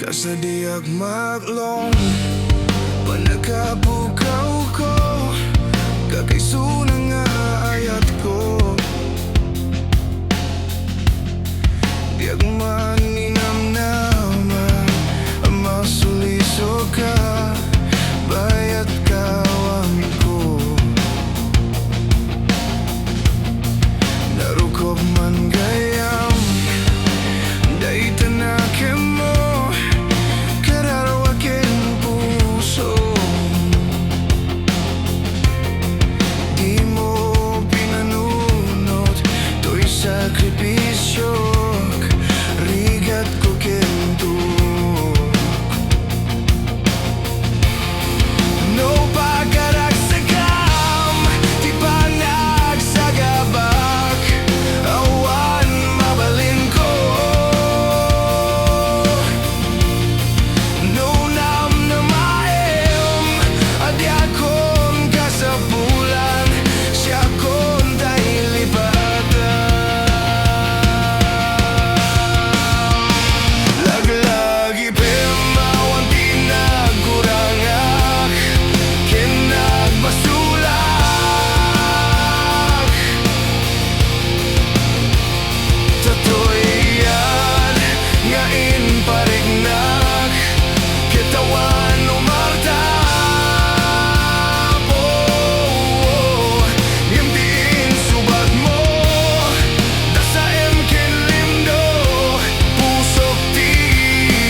Kasla diak maaklon, pannaka pukaw ko, kakaisuna nga ayat ko. Diak ninamnama, masuliso ka, bayat kawan ko. Narukop man gayam, dahil tanakim mo, kararawakin puso. Di mo pinanunot, to'y sakripisyo, rigat ko kento. No pagkaragsakam, di pa nagsagabak, awan mabalin ko. No ninamnamaem, diak kon kasapulan, siya kon dailipatan. Laglagipem awan ti nagkurangak, kinagmasulak. Tatoy yan, ngain parignak, kitawan umartapo. Yamdiin subad mo, dasaem kinlimdo, pusok ti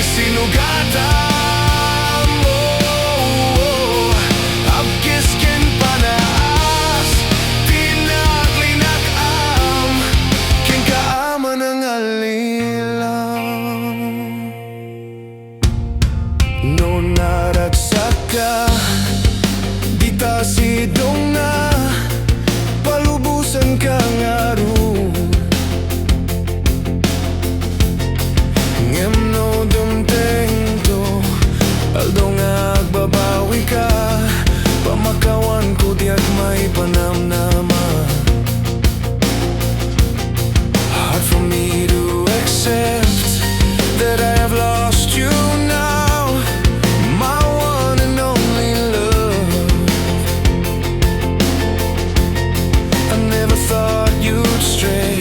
sinugatan mo. Abkis kin panaas, tinaklinakam, kin kaaman ang alilang. No naragsak ka, di ta sidong na, palubusan ka nga ro. Ngem no dumteng to, aldo nga agbabawi ka, pamakawan ko diak may panamnama. Hard for me to accept that I have lost you now, my one and only love. I never thought you'd stray,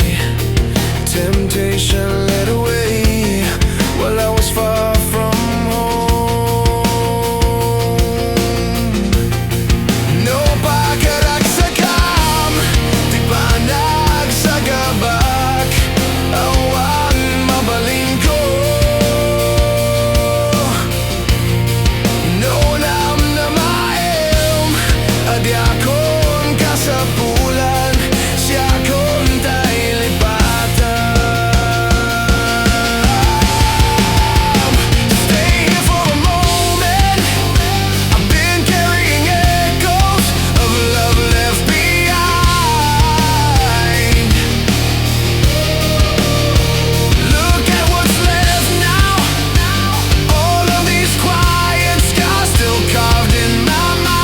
temptation led away while I was far from home. No pagkaragsakam, di pa nagsagabak, awan mabalin ko. No ninamnamaem, diak kon kasapulan, siya kon dailipatan. Stay here for a moment, I've been carrying echoes of love left behind. Look at what's left now, all of these quiet scars still carved in my mind.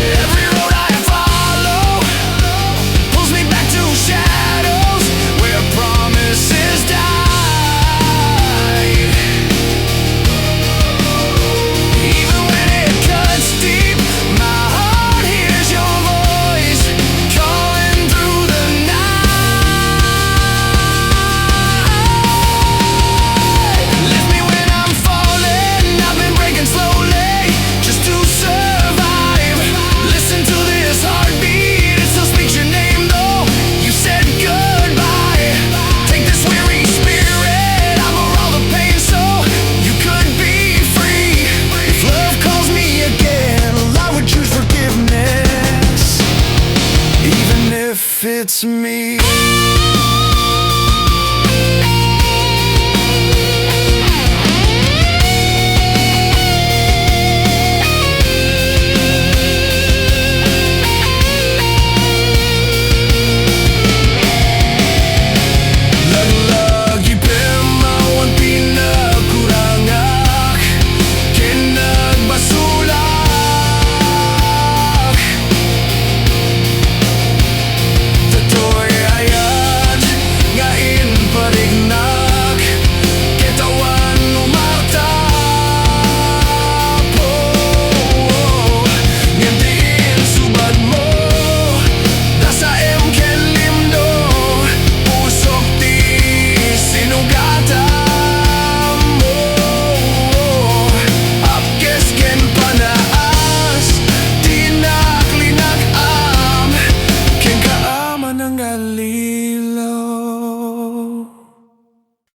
Every road I follow pulls me back to shadows where promises died. Even when it cuts deep, my heart hears your voice calling through the night. Lift me when I'm falling, I've been breaking slowly just to survive. Listen to this heartbeat, it still speaks your name though you said goodbye. Take this weary spirit, I'll pour all the pain so you could be free. If love calls me again, I would choose forgiveness, even if it's me.